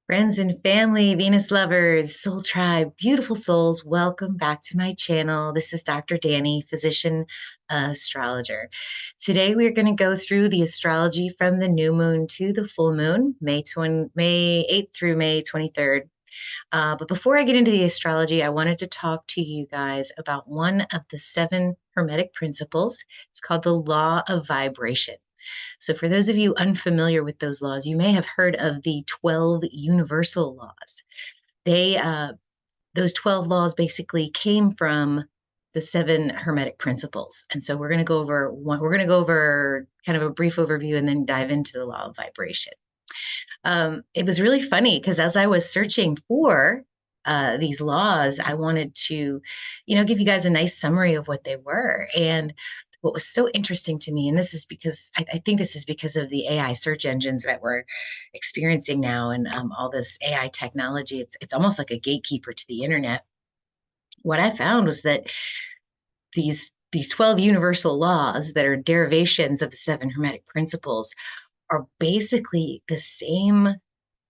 Friends and family, Venus lovers, soul tribe, beautiful souls, welcome back to my channel. This is Dr. Danny, physician astrologer. Today we are going to go through the astrology from the new moon to the full moon, May 8th through May 23rd. But before I get into the astrology, I wanted to talk to you guys about one of the 7 Hermetic principles. It's called the law of vibration. So, for those of you unfamiliar with those laws, you may have heard of the 12 universal laws. They, those 12 laws basically came from the 7 Hermetic principles. And so we're going to go over one, we're going to go over kind of a brief overview and then dive into the law of vibration. It was really funny because as I was searching for these laws, I wanted to, give you guys a nice summary of what they were. And what was so interesting to me, and this is because I think this is because of the AI search engines that we're experiencing now, and all this AI technology. It's almost like a gatekeeper to the internet. What I found was that these 12 universal laws that are derivations of the 7 Hermetic principles are basically the same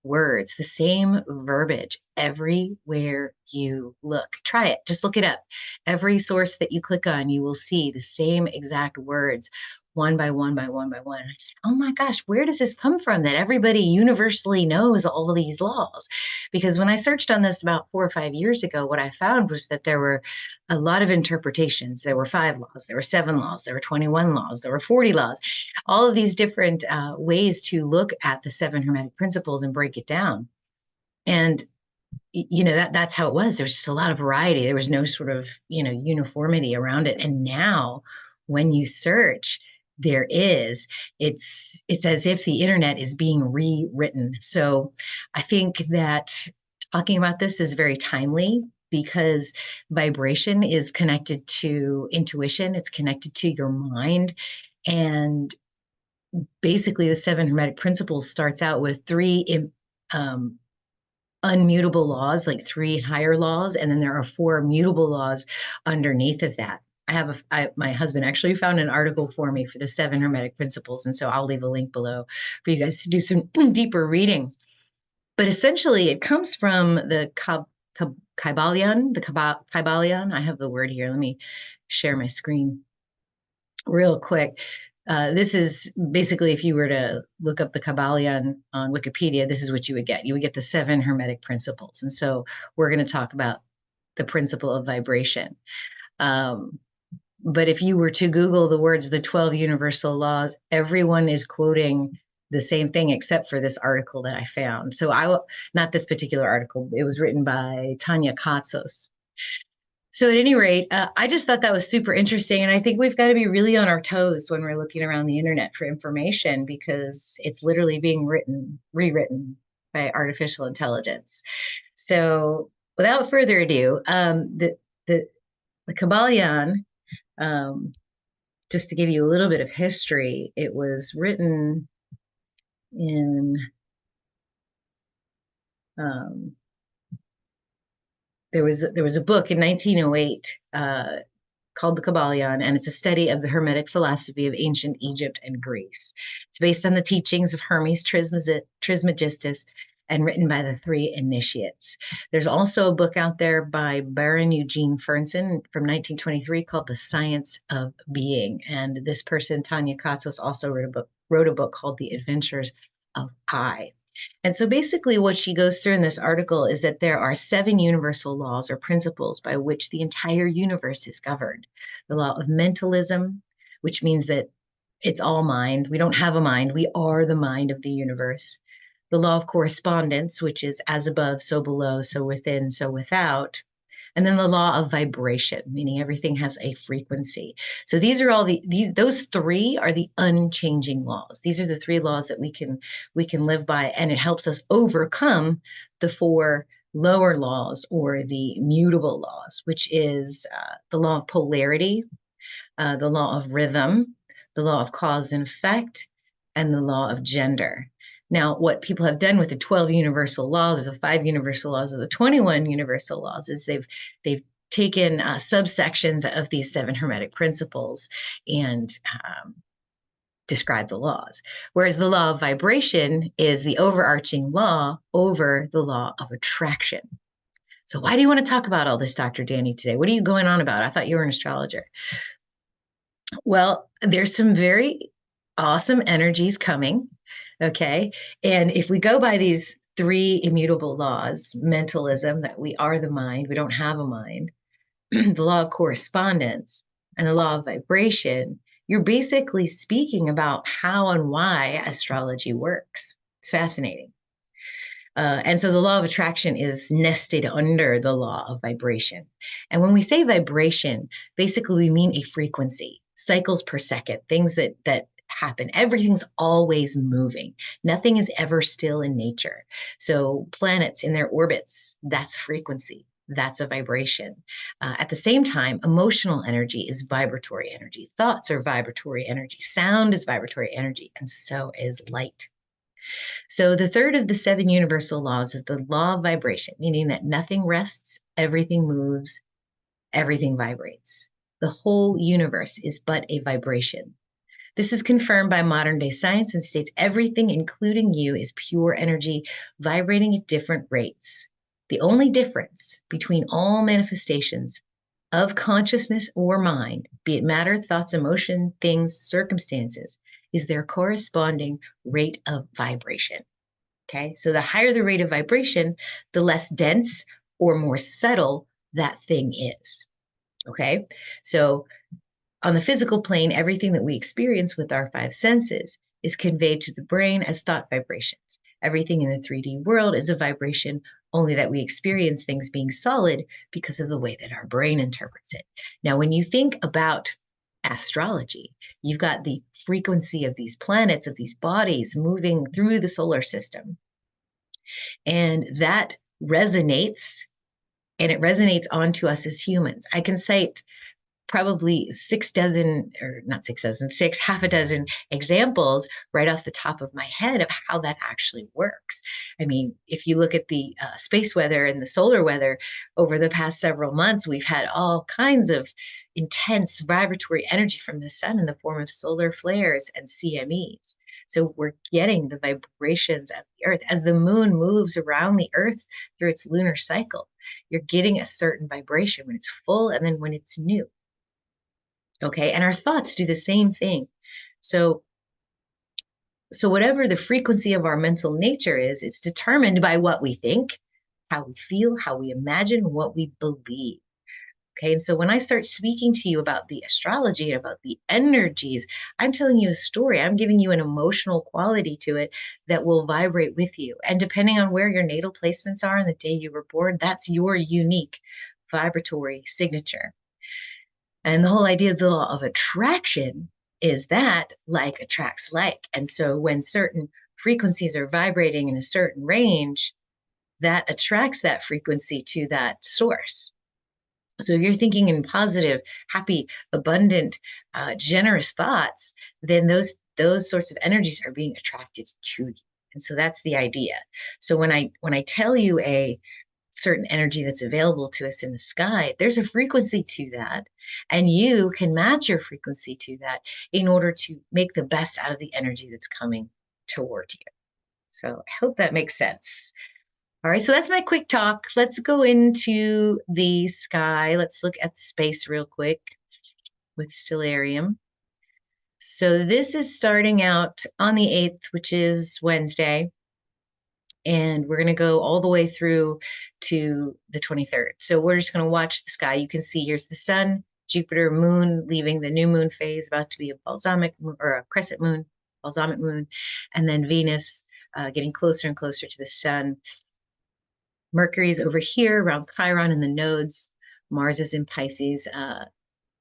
words, the same verbiage everywhere you look. Try it. Just look it up. Every source that you click on, you will see the same exact words one by one by one by one. And I said, oh my gosh, where does this come from that everybody universally knows all of these laws? Because when I searched on this about 4 or 5 years ago, what I found was that there were a lot of interpretations. There were 5 laws, there were 7 laws, there were 21 laws, there were 40 laws, all of these different ways to look at the 7 Hermetic principles and break it down. And that's how it was. There's just a lot of variety. There was no sort of uniformity around it. And now when you search, there is. It's as if the internet is being rewritten. So I think that talking about this is very timely because vibration is connected to intuition, it's connected to your mind. And basically the 7 Hermetic principles starts out with 3 unmutable laws, like 3 higher laws, and then there are 4 mutable laws underneath of that. My husband actually found an article for me for the 7 Hermetic principles, and so I'll leave a link below for you guys to do some deeper reading. But essentially, it comes from the Kybalion, Kybalion. I have the word here. Let me share my screen real quick. This is basically, if you were to look up the Kybalion on Wikipedia, this is what you would get. You would get the 7 Hermetic principles. And so we're going to talk about the principle of vibration. But if you were to Google the words, the 12 universal laws, everyone is quoting the same thing except for this article that I found. So not this particular article, it was written by Tanya Katsos. So at any rate, I just thought that was super interesting. And I think we've got to be really on our toes when we're looking around the internet for information because it's literally being rewritten by artificial intelligence. So without further ado, the Kybalion, just to give you a little bit of history, it was written in there was a book in 1908 called the Kybalion, and it's a study of the Hermetic philosophy of ancient Egypt and Greece. It's based on the teachings of Hermes Trismegistus and written by the 3 initiates. There's also a book out there by Baron Eugene Fernson from 1923 called The Science of Being. And this person, Tanya Katsos, also wrote a book called The Adventures of I. And so basically what she goes through in this article is that there are 7 universal laws or principles by which the entire universe is governed. The law of mentalism, which means that it's all mind. We don't have a mind. We are the mind of the universe. The law of correspondence, which is as above, so below, so within, so without. And then the law of vibration, meaning everything has a frequency. So these are all those 3 are the unchanging laws. These are the 3 laws that we can live by, and it helps us overcome the 4 lower laws or the mutable laws, which is the law of polarity, the law of rhythm, the law of cause and effect, and the law of gender. Now, what people have done with the 12 universal laws, or the 5 universal laws, or the 21 universal laws, is they've taken subsections of these 7 Hermetic principles and describe the laws. Whereas the law of vibration is the overarching law over the law of attraction. So why do you want to talk about all this, Dr. Danny, today? What are you going on about? I thought you were an astrologer. Well, there's some very awesome energies coming. Okay. And if we go by these three immutable laws, mentalism, that we are the mind, we don't have a mind, the law of correspondence, and the law of vibration, you're basically speaking about how and why astrology works. It's fascinating. And so the law of attraction is nested under the law of vibration. And when we say vibration, basically we mean a frequency, cycles per second, things that happen. Everything's always moving. Nothing is ever still in nature. So planets in their orbits, that's frequency. That's a vibration. At the same time, emotional energy is vibratory energy. Thoughts are vibratory energy. Sound is vibratory energy. And so is light. So the third of the seven universal laws is the law of vibration, meaning that nothing rests, everything moves, everything vibrates. The whole universe is but a vibration. This is confirmed by modern day science and states everything, including you, is pure energy vibrating at different rates. The only difference between all manifestations of consciousness or mind, be it matter, thoughts, emotion, things, circumstances, is their corresponding rate of vibration. Okay, so the higher the rate of vibration, the less dense or more subtle that thing is. Okay, so on the physical plane, everything that we experience with our five senses is conveyed to the brain as thought vibrations. Everything in the 3D world is a vibration, only that we experience things being solid because of the way that our brain interprets it. Now, when you think about astrology, you've got the frequency of these planets, of these bodies moving through the solar system. And that resonates, and it resonates onto us as humans. I can cite probably half a dozen examples right off the top of my head of how that actually works. I mean, if you look at the space weather and the solar weather over the past several months, we've had all kinds of intense vibratory energy from the sun in the form of solar flares and CMEs. So we're getting the vibrations of the earth as the moon moves around the earth through its lunar cycle. You're getting a certain vibration when it's full and then when it's new. Okay, and our thoughts do the same thing. So whatever the frequency of our mental nature is, it's determined by what we think, how we feel, how we imagine, what we believe. Okay, and so when I start speaking to you about the astrology and about the energies, I'm telling you a story. I'm giving you an emotional quality to it that will vibrate with you. And depending on where your natal placements are and the day you were born, that's your unique vibratory signature. And the whole idea of the law of attraction is that like attracts like. And so when certain frequencies are vibrating in a certain range, that attracts that frequency to that source. So if you're thinking in positive, happy, abundant, generous thoughts, then those sorts of energies are being attracted to you. And so that's the idea. So when I tell you a certain energy that's available to us in the sky, there's a frequency to that, and you can match your frequency to that in order to make the best out of the energy that's coming toward you. So I hope that makes sense. All right, so that's my quick talk. Let's go into the sky. Let's look at space real quick with stellarium. So this is starting out on the 8th, which is Wednesday, and we're going to go all the way through to the 23rd. So we're just going to watch the sky. You can see here's the sun, Jupiter, moon leaving the new moon phase, about to be a balsamic or a crescent moon, balsamic moon, and then Venus getting closer and closer to the sun. Mercury is over here around Chiron in the nodes. Mars is in Pisces,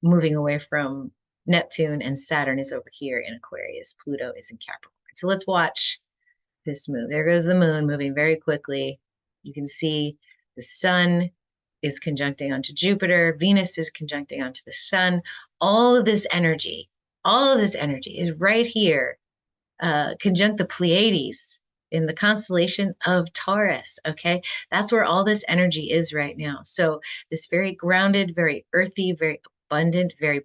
moving away from Neptune, and Saturn is over here in Aquarius. Pluto is in Capricorn. So let's watch this move. There goes the moon moving very quickly. You can see the sun is conjuncting onto Jupiter. Venus is conjuncting onto the sun. All of this energy is right here, conjunct the Pleiades in the constellation of Taurus. Okay, that's where all this energy is right now. So this very grounded, very earthy, very abundant, very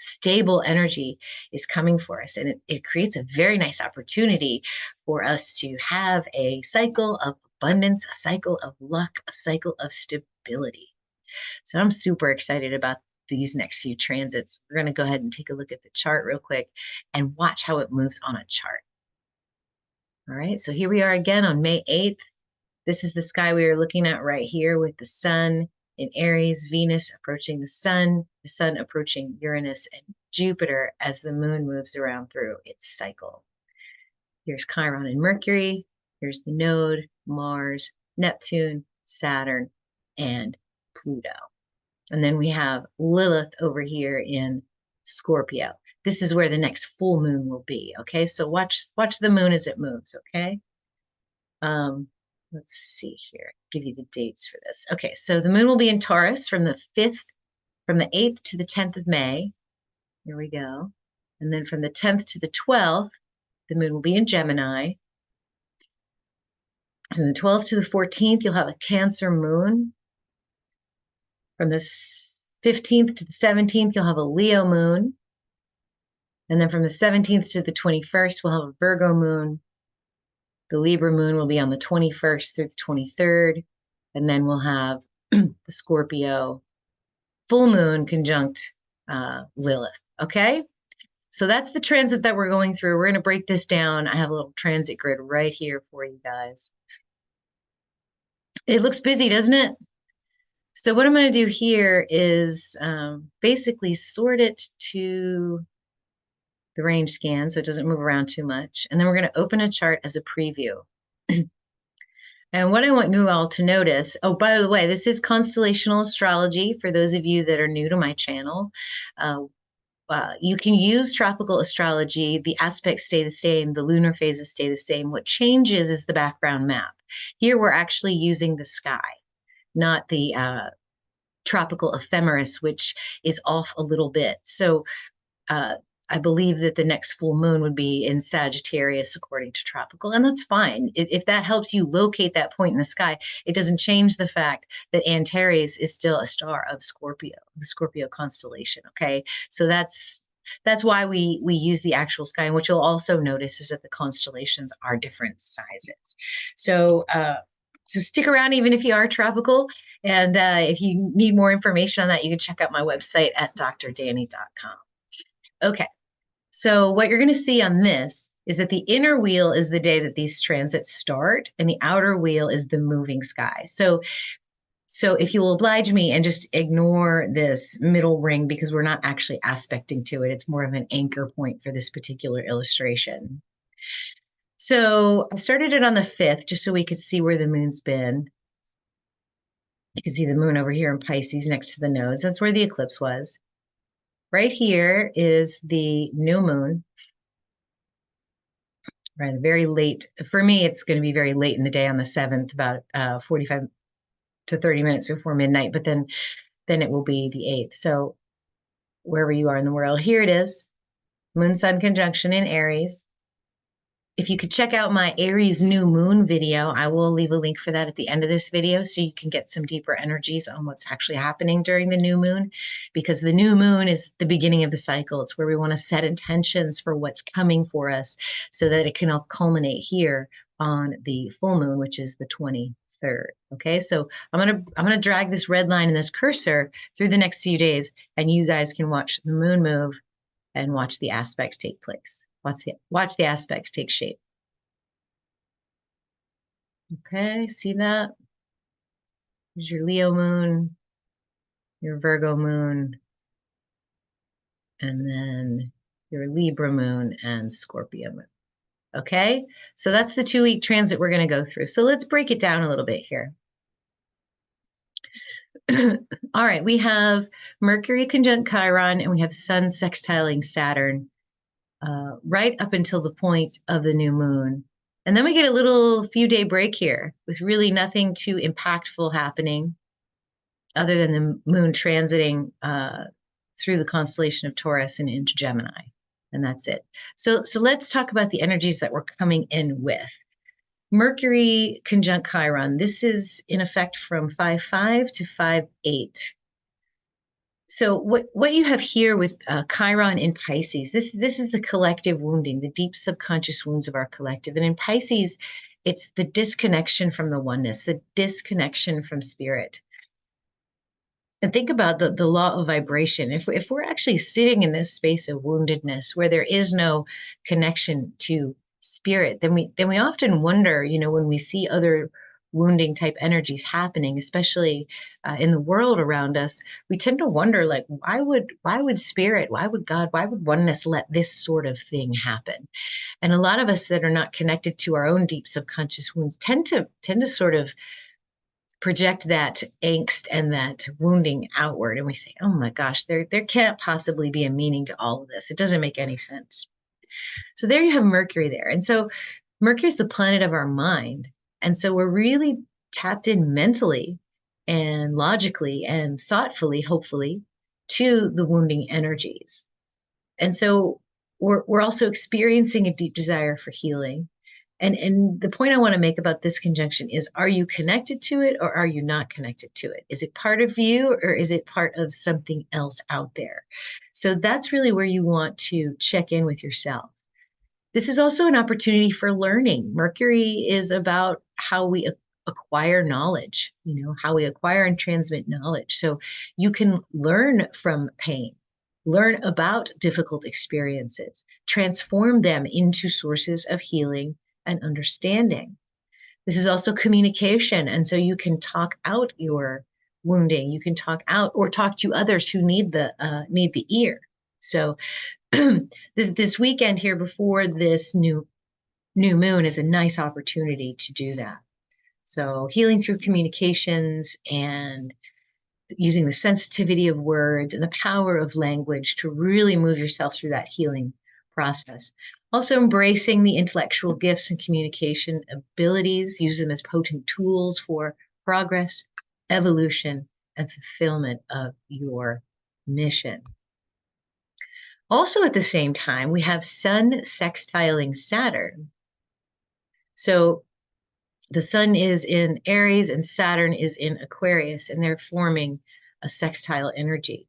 stable energy is coming for us. And it creates a very nice opportunity for us to have a cycle of abundance, a cycle of luck, a cycle of stability. So I'm super excited about these next few transits. We're going to go ahead and take a look at the chart real quick and watch how it moves on a chart. All right, so here we are again on May 8th. This is the sky we are looking at right here with the sun in Aries, Venus approaching the sun approaching Uranus and Jupiter as the moon moves around through its cycle. Here's Chiron and Mercury. Here's the node, Mars, Neptune, Saturn, and Pluto. And then we have Lilith over here in Scorpio. This is where the next full moon will be, okay? So watch the moon as it moves, okay? Let's see here. Give you the dates for this. Okay, so the moon will be in Taurus from the 8th to the 10th of May. Here we go. And then from the 10th to the 12th, the moon will be in Gemini. From the 12th to the 14th, you'll have a Cancer moon. From the 15th to the 17th, you'll have a Leo moon. And then from the 17th to the 21st, we'll have a Virgo moon. The Libra moon will be on the 21st through the 23rd. And then we'll have the Scorpio full moon conjunct Lilith. Okay? So that's the transit that we're going through. We're going to break this down. I have a little transit grid right here for you guys. It looks busy, doesn't it? So what I'm going to do here is basically sort it to the range scan so it doesn't move around too much. And then we're going to open a chart as a preview. And what I want you all to notice, oh, by the way, this is constellational astrology for those of you that are new to my channel. You can use tropical astrology. The aspects stay the same. The lunar phases stay the same. What changes is the background map. Here we're actually using the sky, not the tropical ephemeris, which is off a little bit. So I believe that the next full moon would be in Sagittarius according to tropical, and that's fine. If that helps you locate that point in the sky, it doesn't change the fact that Antares is still a star of Scorpio, the Scorpio constellation, okay? So that's why we use the actual sky, and what you'll also notice is that the constellations are different sizes. So stick around even if you are tropical, and if you need more information on that, you can check out my website at drdanny.com. Okay. So what you're going to see on this is that the inner wheel is the day that these transits start, and the outer wheel is the moving sky. So if you'll oblige me and just ignore this middle ring because we're not actually aspecting to it. It's more of an anchor point for this particular illustration. So I started it on the 5th just so we could see where the moon's been. You can see the moon over here in Pisces next to the nodes. That's where the eclipse was. Right here is the new moon, right? Very late. For me, it's going to be very late in the day on the 7th, about 45 to 30 minutes before midnight, but then it will be the 8th. So wherever you are in the world, here it is, Moon-Sun conjunction in Aries. If you could check out my Aries new moon video, I will leave a link for that at the end of this video so you can get some deeper energies on what's actually happening during the new moon, because the new moon is the beginning of the cycle. It's where we want to set intentions for what's coming for us so that it can all culminate here on the full moon, which is the 23rd. Okay, so I'm gonna drag this red line and this cursor through the next few days, and you guys can watch the moon move and watch the aspects take place. Watch the aspects take shape. Okay, see that? Here's your Leo moon, your Virgo moon, and then your Libra moon and Scorpio moon. Okay, so that's the 2-week transit we're going to go through. So let's break it down a little bit here. All right, we have Mercury conjunct Chiron, and we have Sun sextiling Saturn right up until the point of the new moon. And then we get a little few-day break here with really nothing too impactful happening other than the moon transiting through the constellation of Taurus and into Gemini. And that's it. So let's talk about the energies that we're coming in with. Mercury conjunct Chiron. This is in effect from 5/5 to 5/8. So what you have here with Chiron in Pisces, this is the collective wounding, the deep subconscious wounds of our collective. And in Pisces, it's the disconnection from the oneness, the disconnection from spirit. And think about the law of vibration. If we're actually sitting in this space of woundedness where there is no connection to spirit, then we often wonder, when we see other wounding type energies happening, especially in the world around us, we tend to wonder, like, why would spirit, why would God, why would oneness let this sort of thing happen? And a lot of us that are not connected to our own deep subconscious wounds tend to sort of project that angst and that wounding outward, and we say, oh my gosh, there can't possibly be a meaning to all of this, it doesn't make any sense. So there you have Mercury there. And so Mercury is the planet of our mind, and so we're really tapped in mentally and logically and thoughtfully, hopefully, to the wounding energies. And so we're also experiencing a deep desire for healing. And the point I want to make about this conjunction is, are you connected to it or are you not connected to it? Is it part of you or is it part of something else out there? So that's really where you want to check in with yourself. This is also an opportunity for learning. Mercury is about how we acquire knowledge, how we acquire and transmit knowledge. So you can learn from pain, learn about difficult experiences, transform them into sources of healing and understanding. This is also communication. And so you can talk out your wounding. You can talk out or talk to others who need the ear. So this weekend here before this new moon is a nice opportunity to do that. So healing through communications and using the sensitivity of words and the power of language to really move yourself through that healing process. Also embracing the intellectual gifts and communication abilities, use them as potent tools for progress, evolution, and fulfillment of your mission. Also at the same time, we have Sun sextiling Saturn. So the Sun is in Aries and Saturn is in Aquarius, and they're forming a sextile energy.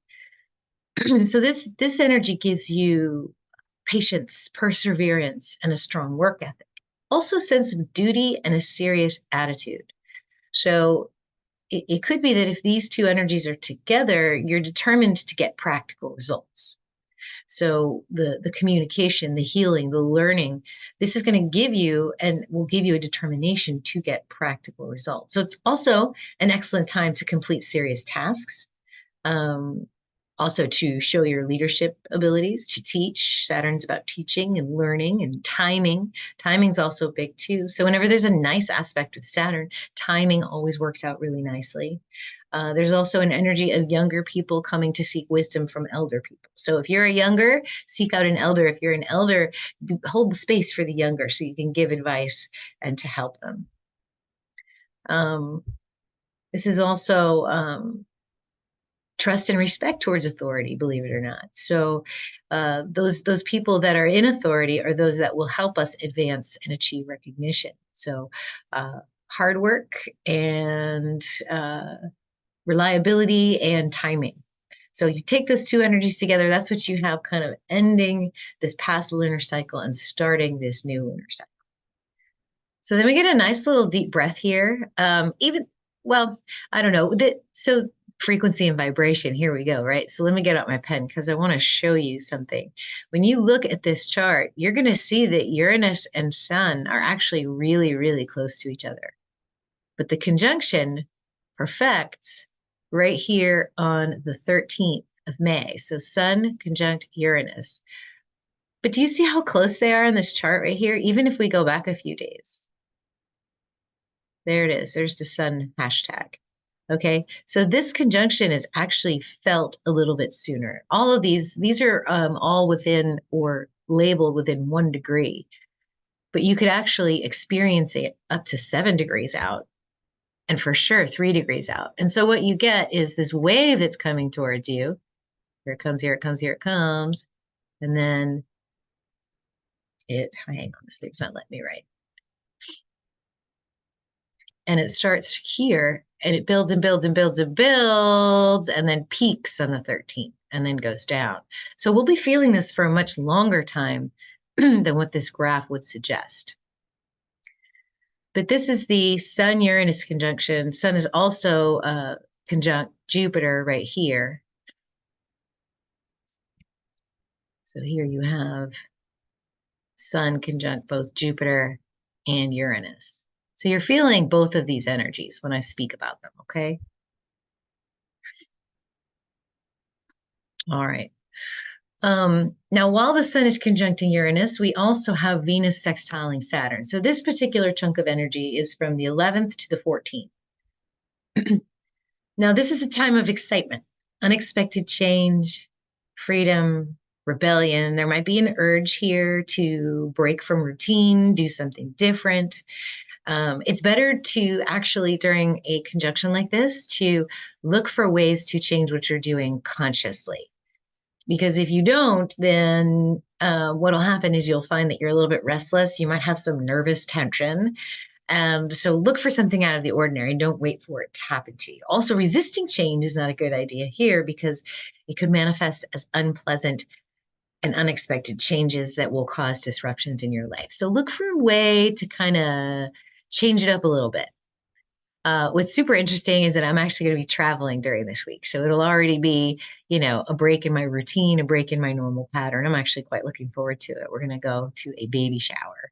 So this energy gives you patience, perseverance, and a strong work ethic. Also a sense of duty and a serious attitude. So it could be that if these two energies are together, you're determined to get practical results. So the communication, the healing, the learning, this is going to give you and will give you a determination to get practical results. So it's also an excellent time to complete serious tasks. Also to show your leadership abilities, to teach. Saturn's about teaching and learning and timing. Timing's also big too. So whenever there's a nice aspect with Saturn, timing always works out really nicely. There's also an energy of younger people coming to seek wisdom from elder people. So if you're a younger, seek out an elder. If you're an elder, hold the space for the younger so you can give advice and to help them. This is also trust and respect towards authority, believe it or not. So those people that are in authority are those that will help us advance and achieve recognition. So hard work and reliability and timing. So you take those two energies together, that's what you have kind of ending this past lunar cycle and starting this new lunar cycle. So then we get a nice little deep breath here. Well, I don't know. So frequency and vibration, here we go, right? So let me get out my pen because I want to show you something. When you look at this chart, you're going to see that Uranus and Sun are actually really, really close to each other. But the conjunction perfects right here on the 13th of May. So Sun conjunct Uranus. But do you see how close they are in this chart right here? Even if we go back a few days. There it is. There's the Sun hashtag. Okay, so this conjunction is actually felt a little bit sooner. All of these are all within or labeled within 1 degree, but you could actually experience it up to 7 degrees out and for sure 3 degrees out. And so what you get is this wave that's coming towards you. Here it comes, here it comes, here it comes. And then hang on, this thing's not letting me write. And it starts here and it builds and builds and builds and builds and then peaks on the 13th and then goes down. So we'll be feeling this for a much longer time than what this graph would suggest. But this is the Sun-Uranus conjunction. Sun is also conjunct Jupiter right here. So here you have Sun conjunct both Jupiter and Uranus. So you're feeling both of these energies when I speak about them, okay? All right. Now, while the Sun is conjuncting Uranus, we also have Venus sextiling Saturn. So this particular chunk of energy is from the 11th to the 14th. Now, this is a time of excitement, unexpected change, freedom, rebellion. There might be an urge here to break from routine, do something different. It's better to actually, during a conjunction like this, to look for ways to change what you're doing consciously. Because if you don't, then what'll happen is you'll find that you're a little bit restless. You might have some nervous tension. And so look for something out of the ordinary and don't wait for it to happen to you. Also, resisting change is not a good idea here because it could manifest as unpleasant and unexpected changes that will cause disruptions in your life. So look for a way to kind of change it up a little bit. What's super interesting is that I'm actually going to be traveling during this week. So it'll already be, a break in my routine, a break in my normal pattern. I'm actually quite looking forward to it. We're going to go to a baby shower.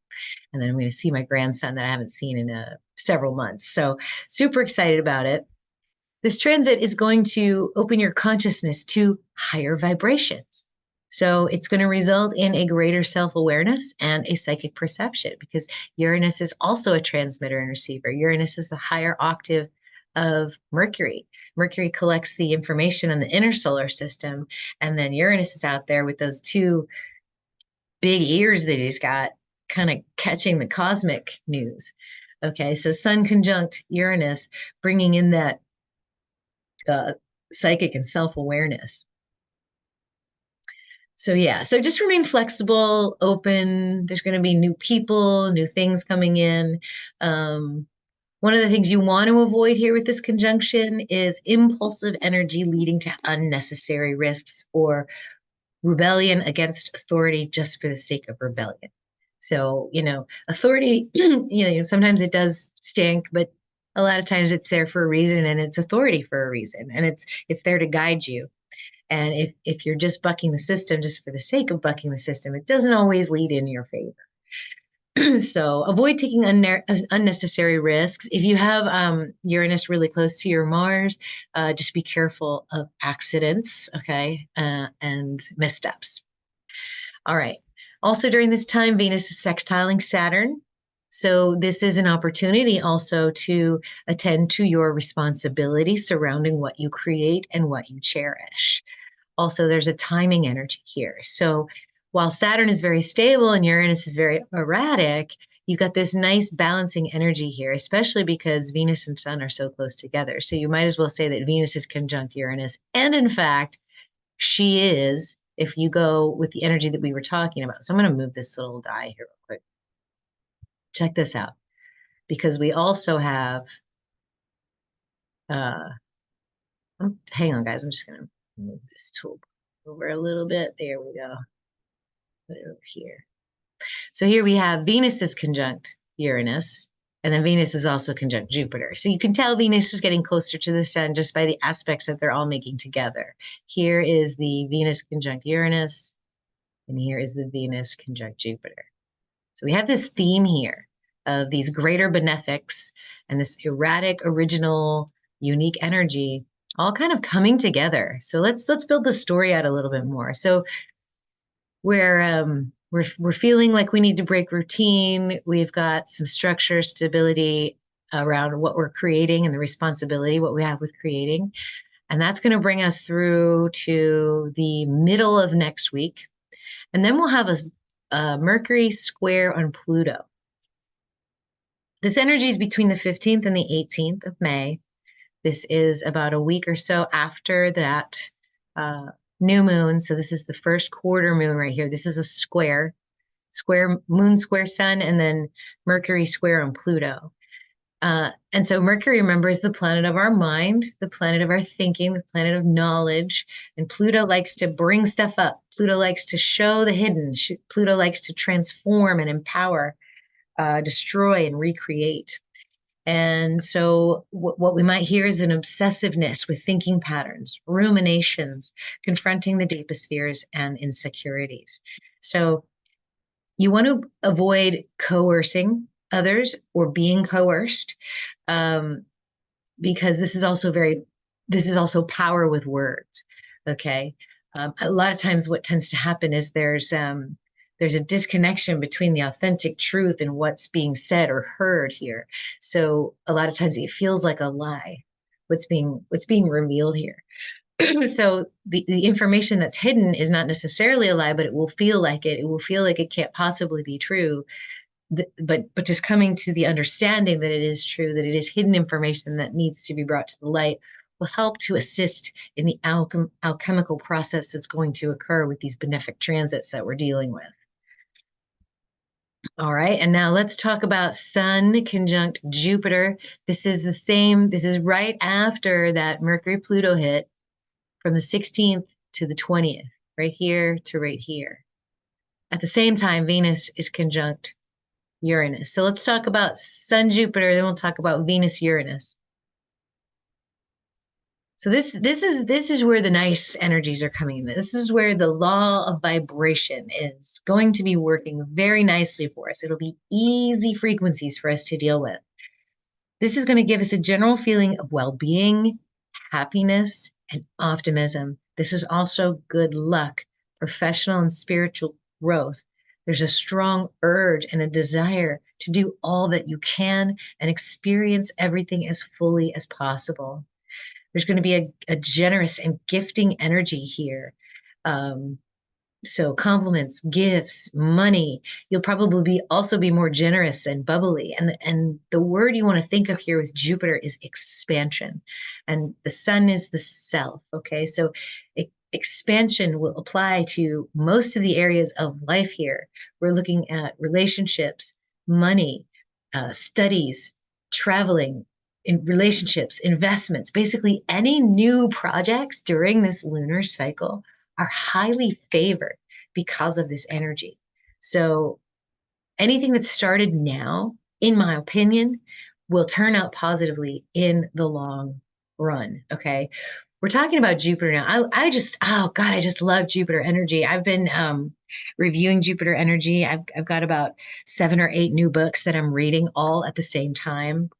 And then I'm going to see my grandson that I haven't seen in several months. So super excited about it. This transit is going to open your consciousness to higher vibrations. So it's going to result in a greater self-awareness and a psychic perception because Uranus is also a transmitter and receiver. Uranus is the higher octave of Mercury. Mercury collects the information on the inner solar system, and then Uranus is out there with those two big ears that he's got, kind of catching the cosmic news. Okay, so Sun conjunct Uranus, bringing in that psychic and self-awareness. So yeah, so just remain flexible, open. There's going to be new people, new things coming in. One of the things you want to avoid here with this conjunction is impulsive energy leading to unnecessary risks or rebellion against authority just for the sake of rebellion. So, authority, sometimes it does stink, but a lot of times it's there for a reason and it's authority for a reason and it's there to guide you. And if you're just bucking the system just for the sake of bucking the system, it doesn't always lead in your favor. So avoid taking unnecessary risks. If you have Uranus really close to your Mars, just be careful of accidents, okay, and missteps. All right. Also during this time, Venus is sextiling Saturn. So this is an opportunity also to attend to your responsibility surrounding what you create and what you cherish. Also, there's a timing energy here. So while Saturn is very stable and Uranus is very erratic, you've got this nice balancing energy here, especially because Venus and Sun are so close together. So you might as well say that Venus is conjunct Uranus. And in fact, she is, if you go with the energy that we were talking about. So I'm going to move this little die here real quick. Check this out. Because we also have, hang on, guys. I'm just going to move this tool over a little bit. There we go. Put it over here. So here we have Venus is conjunct Uranus, and then Venus is also conjunct Jupiter. So you can tell Venus is getting closer to the sun just by the aspects that they're all making together. Here is the Venus conjunct Uranus, and here is the Venus conjunct Jupiter. So we have this theme here of these greater benefics and this erratic, original, unique energy all kind of coming together. So let's build the story out a little bit more. So we're feeling like we need to break routine. We've got some structure, stability around what we're creating and the responsibility, what we have with creating. And that's going to bring us through to the middle of next week. And then we'll have a Mercury square on Pluto. This energy is between the 15th and the 18th of May. This is about a week or so after that new moon. So this is the first quarter moon right here. This is a square moon, square sun, and then Mercury square on Pluto. And so Mercury, remember, is the planet of our mind, the planet of our thinking, the planet of knowledge. And Pluto likes to bring stuff up. Pluto likes to show the hidden. Pluto likes to transform and empower, destroy and recreate. And so what we might hear is an obsessiveness with thinking patterns, ruminations, confronting the deepest fears and insecurities. So you want to avoid coercing others or being coerced, um, because this is also power with words. Okay. A lot of times what tends to happen is there's a disconnection between the authentic truth and what's being said or heard here. So a lot of times it feels like a lie, what's being revealed here. So the information that's hidden is not necessarily a lie, but it will feel like it. It will feel like it can't possibly be true. But just coming to the understanding that it is true, that it is hidden information that needs to be brought to the light, will help to assist in the alchemical process that's going to occur with these benefic transits that we're dealing with. All right, and now let's talk about Sun conjunct Jupiter. This is right after that Mercury Pluto hit, from the 16th to the 20th, right here to right here. At the same time, Venus is conjunct Uranus. So let's talk about Sun Jupiter, then we'll talk about Venus Uranus. So this is where the nice energies are coming in. This is where the law of vibration is going to be working very nicely for us. It'll be easy frequencies for us to deal with. This is going to give us a general feeling of well-being, happiness, and optimism. This is also good luck, professional and spiritual growth. There's a strong urge and a desire to do all that you can and experience everything as fully as possible. There's going to be a generous and gifting energy here. So compliments, gifts, money. You'll probably also be more generous and bubbly. And the word you want to think of here with Jupiter is expansion. And the sun is the self. Okay. So expansion will apply to most of the areas of life here. We're looking at relationships, money, studies, traveling, in relationships, investments, basically any new projects during this lunar cycle are highly favored because of this energy. So anything that's started now, in my opinion, will turn out positively in the long run. Okay. We're talking about Jupiter now. Oh God, I just love Jupiter energy. I've been reviewing Jupiter energy. I've got about 7 or 8 new books that I'm reading all at the same time.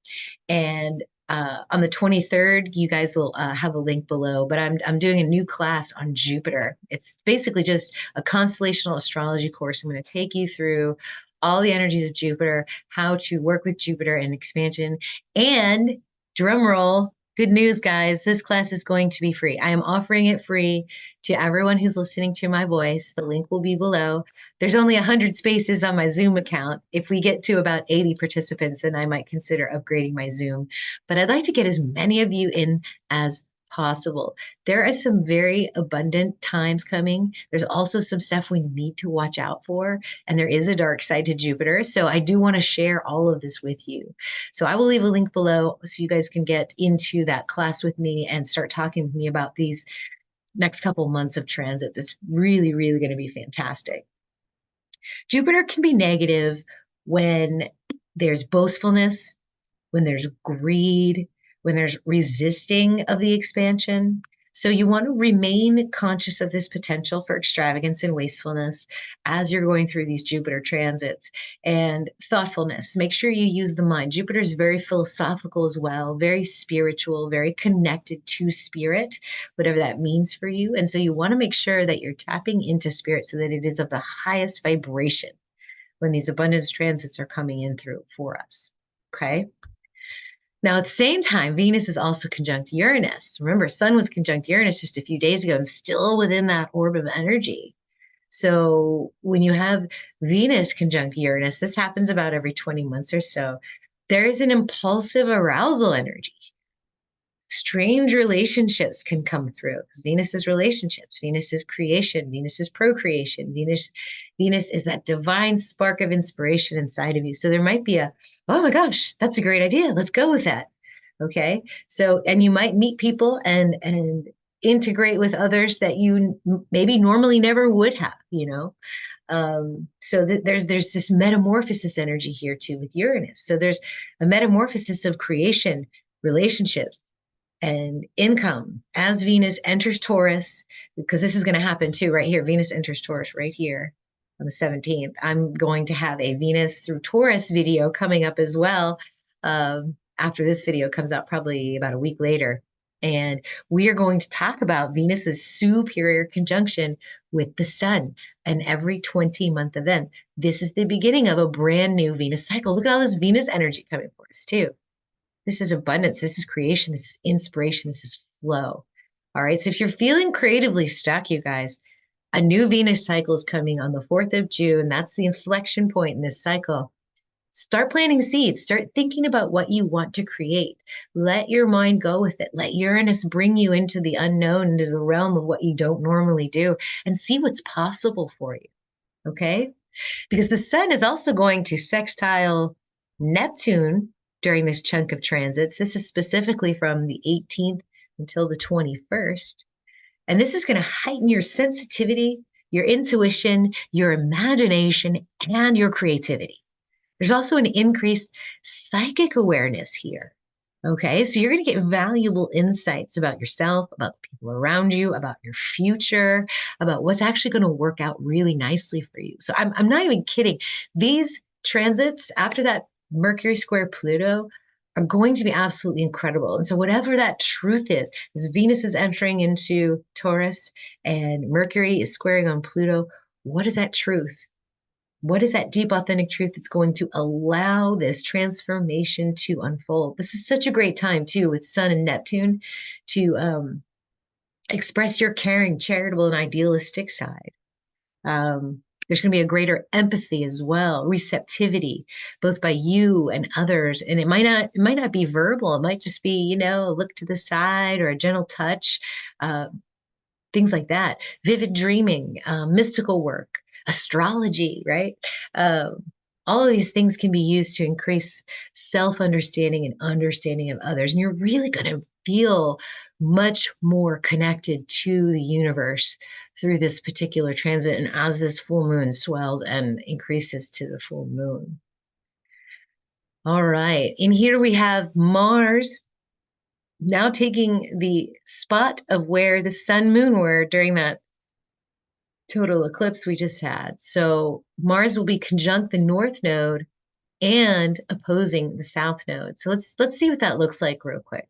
And on the 23rd, you guys will have a link below, but I'm doing a new class on Jupiter. It's basically just a constellational astrology course. I'm going to take you through all the energies of Jupiter, how to work with Jupiter and expansion. And drum roll, good news, guys, this class is going to be free. I am offering it free to everyone who's listening to my voice. The link will be below. There's only 100 spaces on my Zoom account. If we get to about 80 participants, then I might consider upgrading my Zoom. But I'd like to get as many of you in as possible. There are some very abundant times coming. There's also some stuff we need to watch out for, and there is a dark side to Jupiter. So I do want to share all of this with you. So I will leave a link below so you guys can get into that class with me and start talking with me about these next couple months of transits. It's really, really going to be fantastic. Jupiter can be negative when there's boastfulness, when there's greed, when there's resisting of the expansion. So you want to remain conscious of this potential for extravagance and wastefulness as you're going through these Jupiter transits, and thoughtfulness. Make sure you use the mind. Jupiter is very philosophical as well, very spiritual, very connected to spirit, whatever that means for you. And so you want to make sure that you're tapping into spirit so that it is of the highest vibration when these abundance transits are coming in through for us. Okay. Now, at the same time, Venus is also conjunct Uranus. Remember, Sun was conjunct Uranus just a few days ago and still within that orb of energy. So when you have Venus conjunct Uranus, this happens about every 20 months or so, there is an impulsive arousal energy. Strange relationships can come through because Venus is relationships, Venus is creation, Venus is procreation, Venus is that divine spark of inspiration inside of you. So there might be oh my gosh, that's a great idea. Let's go with that. Okay. So, and you might meet people and integrate with others that you maybe normally never would have, so there's this metamorphosis energy here too with Uranus. So there's a metamorphosis of creation, relationships, and income as Venus enters Taurus, because this is going to happen too right here. Venus enters Taurus right here on the 17th. I'm going to have a Venus through Taurus video coming up as well. After this video comes out, probably about a week later. And we are going to talk about Venus's superior conjunction with the sun, an every 20-month event. This is the beginning of a brand new Venus cycle. Look at all this Venus energy coming for us too. This is abundance. This is creation. This is inspiration. This is flow. All right. So if you're feeling creatively stuck, you guys, a new Venus cycle is coming on the 4th of June. That's the inflection point in this cycle. Start planting seeds. Start thinking about what you want to create. Let your mind go with it. Let Uranus bring you into the unknown, into the realm of what you don't normally do, and see what's possible for you. Okay? Because the sun is also going to sextile Neptune during this chunk of transits. This is specifically from the 18th until the 21st. And this is going to heighten your sensitivity, your intuition, your imagination, and your creativity. There's also an increased psychic awareness here. Okay, so you're going to get valuable insights about yourself, about the people around you, about your future, about what's actually going to work out really nicely for you. So I'm not even kidding. These transits after that Mercury square Pluto are going to be absolutely incredible. And so whatever that truth is, as Venus is entering into Taurus and Mercury is squaring on Pluto, what is that truth? What is that deep, authentic truth that's going to allow this transformation to unfold? This is such a great time, too, with Sun and Neptune to express your caring, charitable, and idealistic side. There's going to be a greater empathy as well, receptivity, both by you and others. And it might not be verbal. It might just be, a look to the side or a gentle touch, things like that. Vivid dreaming, mystical work, astrology, right? All of these things can be used to increase self-understanding and understanding of others. And you're really going to feel much more connected to the universe through this particular transit. And as this full moon swells and increases to the full moon. All right. In here we have Mars now taking the spot of where the sun moon were during that total eclipse we just had. So Mars will be conjunct the north node and opposing the south node. So let's see what that looks like real quick.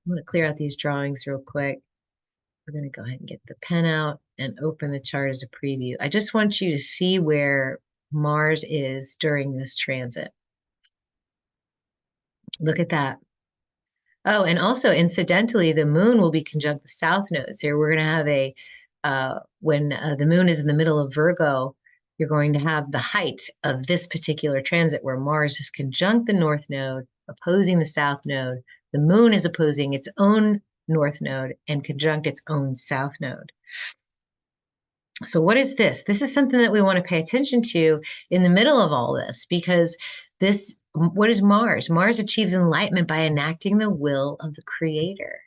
I'm going to clear out these drawings real quick. We're going to go ahead and get the pen out and open the chart as a preview. I just want you to see where Mars is during this transit. Look at that. Oh, and also incidentally, the moon will be conjunct the south nodes here. We're going to have when the moon is in the middle of Virgo, you're going to have the height of this particular transit where Mars is conjunct the north node, opposing the south node. The moon is opposing its own north node and conjunct its own south node. So what is this? This is something that we want to pay attention to in the middle of all this, because what is Mars? Mars achieves enlightenment by enacting the will of the Creator,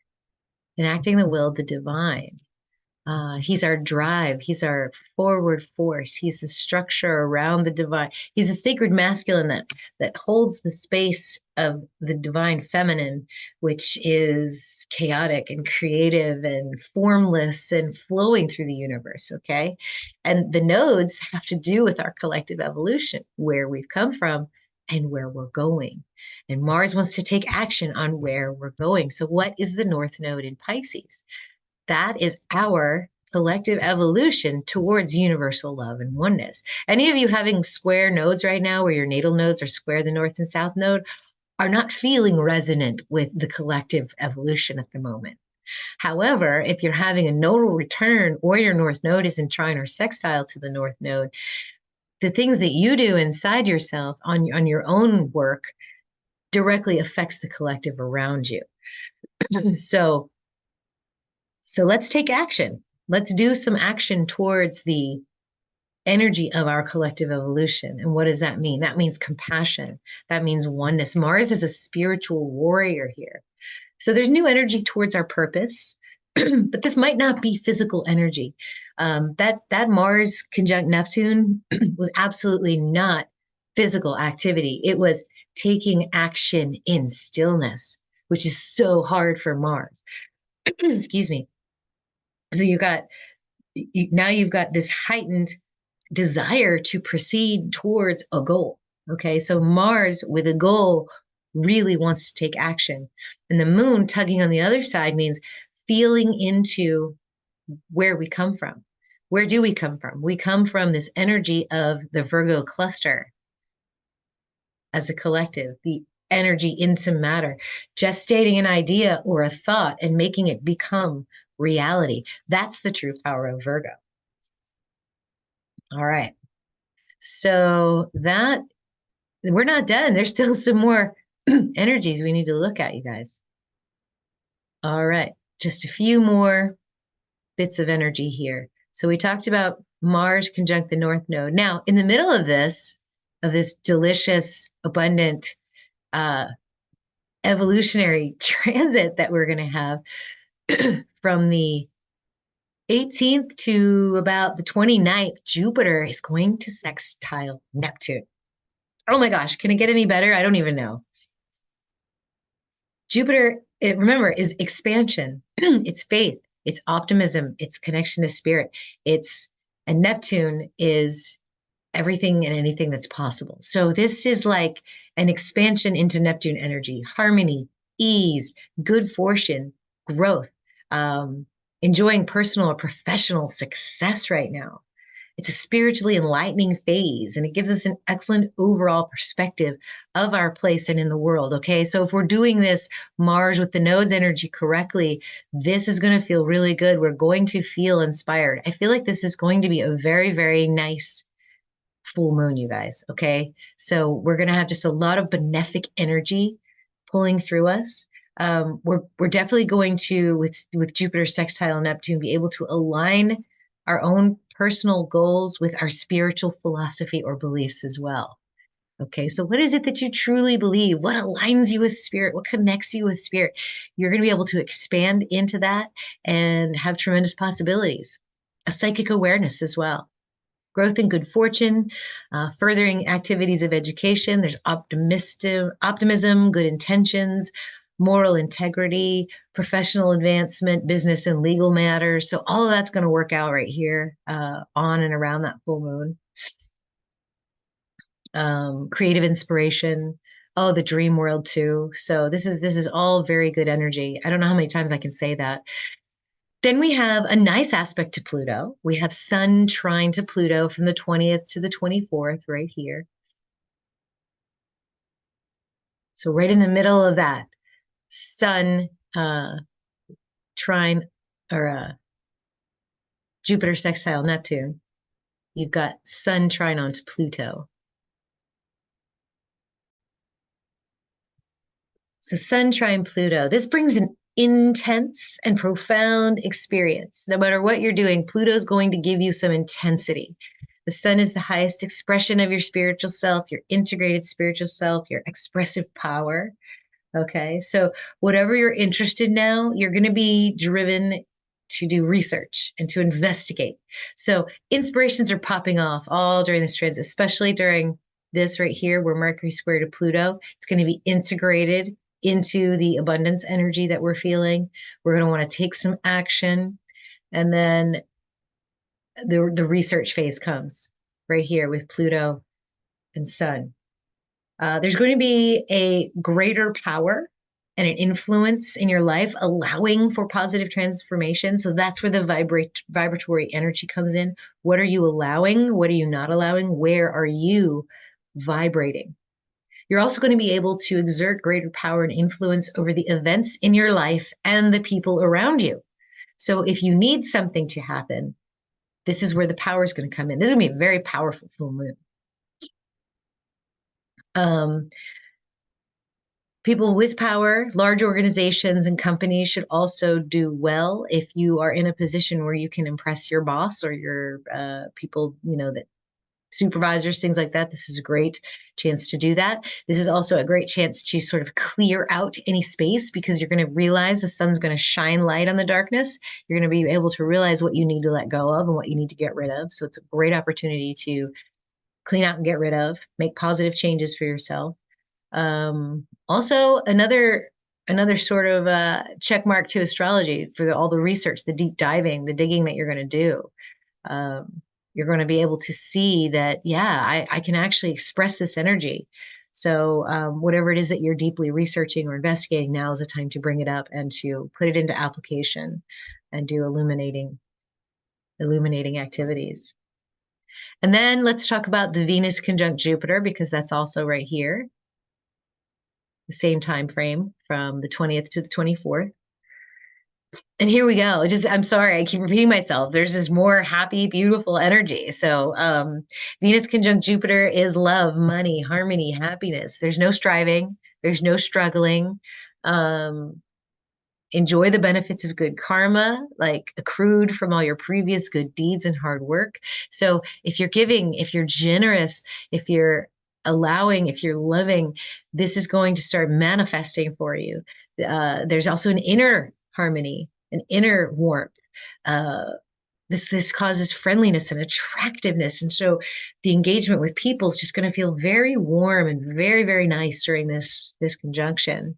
enacting the will of the divine. He's our drive. He's our forward force. He's the structure around the divine. He's a sacred masculine that holds the space of the divine feminine, which is chaotic and creative and formless and flowing through the universe, okay? And the nodes have to do with our collective evolution, where we've come from and where we're going. And Mars wants to take action on where we're going. So what is the North Node in Pisces? That is our collective evolution towards universal love and oneness. Any of you having square nodes right now, where your natal nodes are square, the north and south node, are not feeling resonant with the collective evolution at the moment. However, if you're having a nodal return or your north node is in trine or sextile to the north node, the things that you do inside yourself on your own work directly affects the collective around you. So let's take action. Let's do some action towards the energy of our collective evolution. And what does that mean? That means compassion. That means oneness. Mars is a spiritual warrior here. So there's new energy towards our purpose, but this might not be physical energy. That Mars conjunct Neptune was absolutely not physical activity. It was taking action in stillness, which is so hard for Mars. Excuse me. So now you've got this heightened desire to proceed towards a goal. Okay, so Mars with a goal really wants to take action. And the moon tugging on the other side means feeling into where we come from. Where do we come from? We come from this energy of the Virgo cluster as a collective, the energy into matter, gestating an idea or a thought and making it become reality. That's the true power of Virgo. All right. So that we're not done. There's still some more energies we need to look at, you guys. All right. Just a few more bits of energy here. So we talked about Mars conjunct the North Node. Now, in the middle of this delicious, abundant, evolutionary transit that we're going to have from the 18th to about the 29th, Jupiter is going to sextile Neptune. Oh my gosh, can it get any better? I don't even know. Jupiter, remember, is expansion. It's faith. It's optimism. It's connection to spirit. And Neptune is everything and anything that's possible. So this is like an expansion into Neptune energy, harmony, ease, good fortune, growth, enjoying personal or professional success right now. It's a spiritually enlightening phase, and it gives us an excellent overall perspective of our place and in the world. Okay, so if we're doing this Mars with the nodes energy correctly, this is going to feel really good. We're going to feel inspired. I feel like this is going to be a very, very nice full moon, you guys. Okay, so we're going to have just a lot of benefic energy pulling through us. We're definitely going to, with Jupiter sextile Neptune, be able to align our own personal goals with our spiritual philosophy or beliefs as well. Okay, so what is it that you truly believe? What aligns you with spirit? What connects you with spirit? You're going to be able to expand into that and have tremendous possibilities. A psychic awareness as well. Growth and good fortune, furthering activities of education. There's optimism, good intentions, moral integrity, professional advancement, business and legal matters. So all of that's going to work out right here on and around that full moon. Creative inspiration. Oh, the dream world too. So this is all very good energy. I don't know how many times I can say that. Then we have a nice aspect to Pluto. We have Sun trine to Pluto from the 20th to the 24th right here. So right in the middle of that, Sun trine or Jupiter sextile Neptune, you've got Sun trine onto Pluto. So Sun trine Pluto, this brings an intense and profound experience. No matter what you're doing, Pluto's going to give you some intensity. The sun is the highest expression of your spiritual self, your integrated spiritual self, your expressive power. Okay, so whatever you're interested in now, you're going to be driven to do research and to investigate. So inspirations are popping off all during this transit, especially during this right here where Mercury square to Pluto. It's going to be integrated into the abundance energy that we're feeling. We're going to want to take some action. And then the research phase comes right here with Pluto and Sun. There's going to be a greater power and an influence in your life, allowing for positive transformation. So that's where the vibratory energy comes in. What are you allowing? What are you not allowing? Where are you vibrating? You're also going to be able to exert greater power and influence over the events in your life and the people around you. So if you need something to happen, this is where the power is going to come in. This is going to be a very powerful full moon. People with power, large organizations and companies should also do well if you are in a position where you can impress your boss or your people, that supervisors, things like that. This is a great chance to do that. This is also a great chance to sort of clear out any space because you're going to realize the sun's going to shine light on the darkness. You're going to be able to realize what you need to let go of and what you need to get rid of. So it's a great opportunity to clean out and get rid of, make positive changes for yourself. Also, another sort of check mark to astrology for all the research, the deep diving, the digging that you're going to do. You're going to be able to see that, yeah, I can actually express this energy. So whatever it is that you're deeply researching or investigating, now is the time to bring it up and to put it into application and do illuminating activities. And then let's talk about the Venus conjunct Jupiter, because that's also right here, the same time frame from the 20th to the 24th. And here we go. I'm sorry, I keep repeating myself. There's just more happy, beautiful energy. So Venus conjunct Jupiter is love, money, harmony, happiness. There's no striving. There's no struggling. Enjoy the benefits of good karma, like accrued from all your previous good deeds and hard work. So if you're giving, if you're generous, if you're allowing, if you're loving, this is going to start manifesting for you. There's also an inner harmony, an inner warmth. This causes friendliness and attractiveness. And so the engagement with people is just going to feel very warm and very, very nice during this conjunction.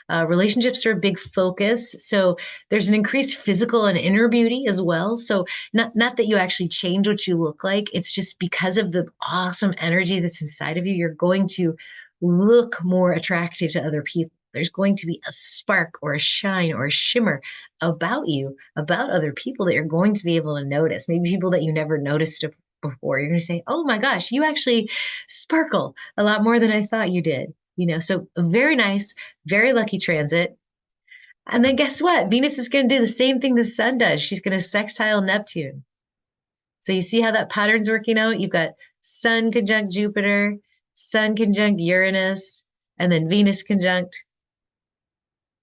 Relationships are a big focus. So there's an increased physical and inner beauty as well. So not that you actually change what you look like. It's just because of the awesome energy that's inside of you, you're going to look more attractive to other people. There's going to be a spark or a shine or a shimmer about you, about other people that you're going to be able to notice. Maybe people that you never noticed before. You're going to say, oh my gosh, you actually sparkle a lot more than I thought you did. So a very nice, very lucky transit. And then guess what? Venus is going to do the same thing the sun does. She's going to sextile Neptune. So you see how that pattern's working out? You've got sun conjunct Jupiter, sun conjunct Uranus, and then Venus conjunct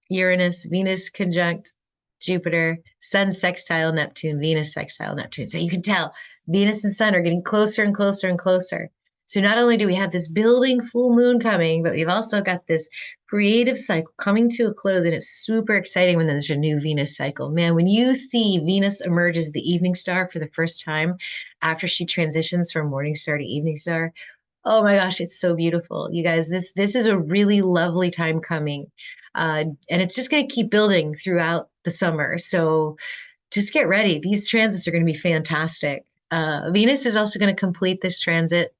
Uranus, Venus conjunct Jupiter, sun sextile Neptune, Venus sextile Neptune. So you can tell Venus and sun are getting closer and closer and closer. So not only do we have this building full moon coming, but we've also got this creative cycle coming to a close. And it's super exciting when there's a new Venus cycle. Man, when you see Venus emerge as the evening star for the first time after she transitions from morning star to evening star, oh my gosh, it's so beautiful. You guys, this is a really lovely time coming. And it's just going to keep building throughout the summer. So just get ready. These transits are going to be fantastic. Venus is also going to complete this transit,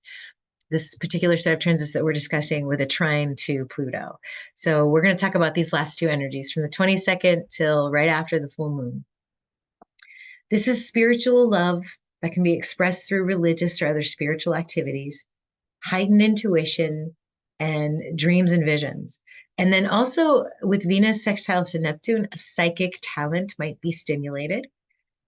this particular set of transits that we're discussing, with a trine to Pluto. So we're going to talk about these last two energies from the 22nd till right after the full moon. This is spiritual love that can be expressed through religious or other spiritual activities, heightened intuition, and dreams and visions. And then also with Venus sextile to Neptune, a psychic talent might be stimulated.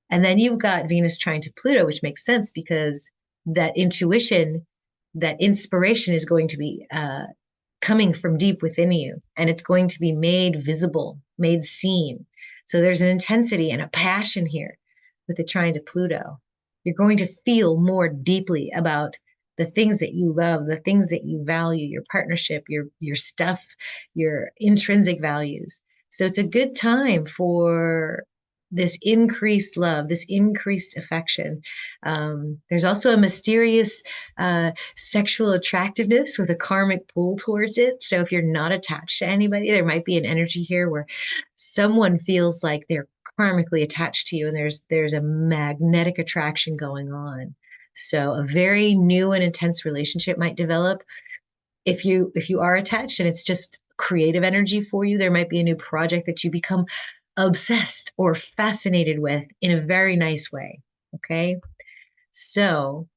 And then you've got Venus trine to Pluto, which makes sense because that intuition, that inspiration is going to be coming from deep within you, and it's going to be made visible, made seen. So there's an intensity and a passion here with the trine to Pluto. You're going to feel more deeply about the things that you love, the things that you value, your partnership, your stuff, your intrinsic values. So it's a good time for this increased love, this increased affection. There's also a mysterious sexual attractiveness with a karmic pull towards it. So if you're not attached to anybody, there might be an energy here where someone feels like they're karmically attached to you, and there's a magnetic attraction going on. So a very new and intense relationship might develop. If you are attached and it's just creative energy for you, there might be a new project that you become obsessed or fascinated with in a very nice way. Okay. So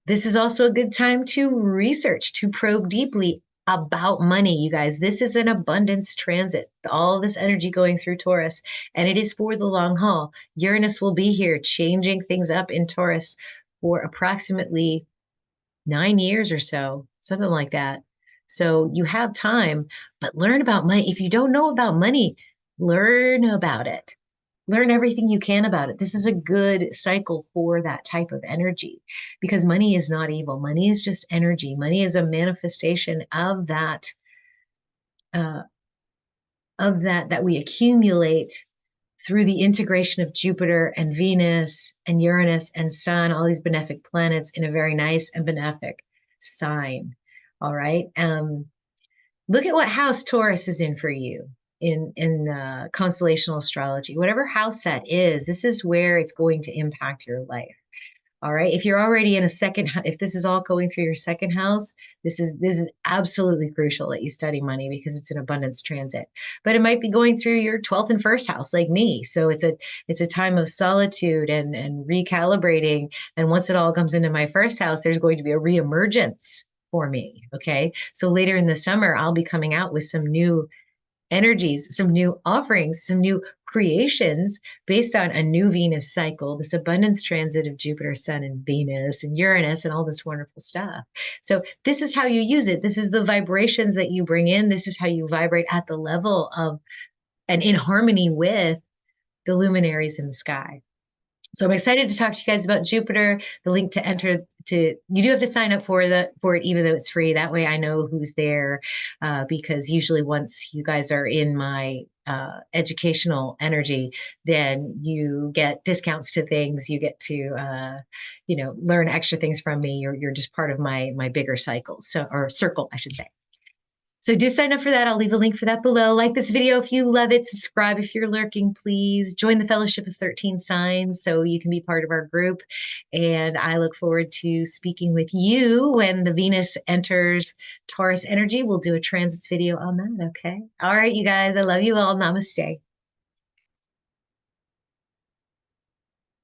this is also a good time to research, to probe deeply about money, you guys. This is an abundance transit, all this energy going through Taurus, and it is for the long haul. Uranus will be here changing things up in Taurus for approximately 9 years or so, something like that. So you have time, but learn about money. If you don't know about money, learn about it. Learn everything you can about it. This is a good cycle for that type of energy because money is not evil. Money is just energy. Money is a manifestation of uh, that we accumulate through the integration of Jupiter and Venus and Uranus and Sun, all these benefic planets in a very nice and benefic sign. All right. Look at what house Taurus is in for you in constellational astrology. Whatever house that is, this is where it's going to impact your life. All right. If you're already in a second, if this is all going through your second house, this is absolutely crucial that you study money because it's an abundance transit. But it might be going through your 12th and first house, like me. So it's a time of solitude and recalibrating. And once it all comes into my first house, there's going to be a reemergence for me. Okay. So later in the summer, I'll be coming out with some new energies, some new offerings, some new creations based on a new Venus cycle, this abundance transit of Jupiter, Sun, and Venus, and Uranus, and all this wonderful stuff. So, this is how you use it. This is the vibrations that you bring in. This is how you vibrate at the level of and in harmony with the luminaries in the sky. So I'm excited to talk to you guys about Jupiter. The link to enter to you do have to sign up for it, even though it's free. That way I know who's there, because usually once you guys are in my educational energy, then you get discounts to things. You get to learn extra things from me. You're just part of my bigger cycle, or circle, I should say. So do sign up for that. I'll leave a link for that below. Like this video if you love it. Subscribe if you're lurking, please. Join the Fellowship of 13 Signs so you can be part of our group. And I look forward to speaking with you when the Venus enters Taurus energy. We'll do a transits video on that, okay? All right, you guys. I love you all. Namaste.